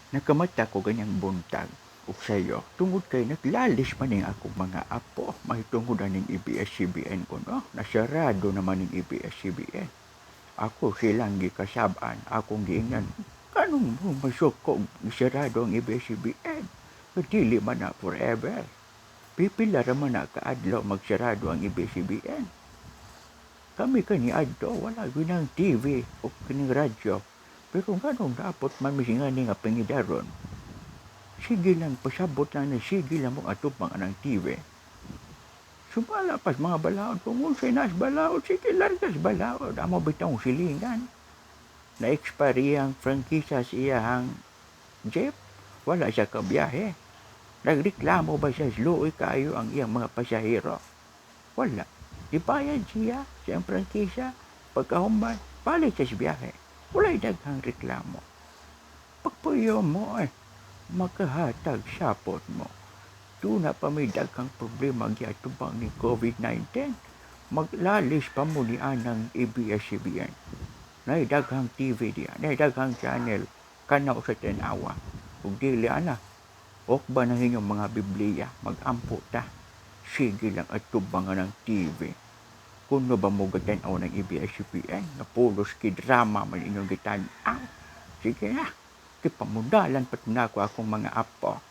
Nakamata ko ganyang buntag ug sayo tungod kay naglalis man ning akong mga apo mahitungod aning ABS-CBN ko no nasarado naman ning ABS-CBN. Ako silang gikasab-an akong giingnan kanong mo masukog sarado ang ABS-CBN dili man na forever pipila ra man na kaadlaw magsarado ang ABS-CBN. Kami kani adto wala ginang TV o kining radyo pero ganong dapat mamisingani nga pangidaron. Sige lang, pasabot lang na sige lang mo atupang anang TV. Sumala pas mga balaod, kung unsay nas balaod, sige largas balaod. Amo bitong silingan. Na-expire ang frankisa sa iyahang jeep, wala siya kabiyahe. Nagreklamo ba siya slow kayo ang iyang mga pasahero? Wala. Ibayad siya sa frankisa, pagkahuman, balik siya sa biyahe. Wala'y daghang reklamo. Pagpuyo mo makahatag sapot mo. Tuna pa may daghang problema gyatubang ni COVID-19. Maglalis pa mo ni anang ABS-CBN. Nay daghang TV diya, nay daghang channel kanaw sa tanawa. Ug dili ana, ba na inyong mga Biblia, mag-ampo ta. Sige lang atubangan ng TV. Kuno ba mo gatanaw ng ABS-CBN? Napulos ki drama man inyong gitanaw. Sige na, kipamudalan pat na akong mga apo.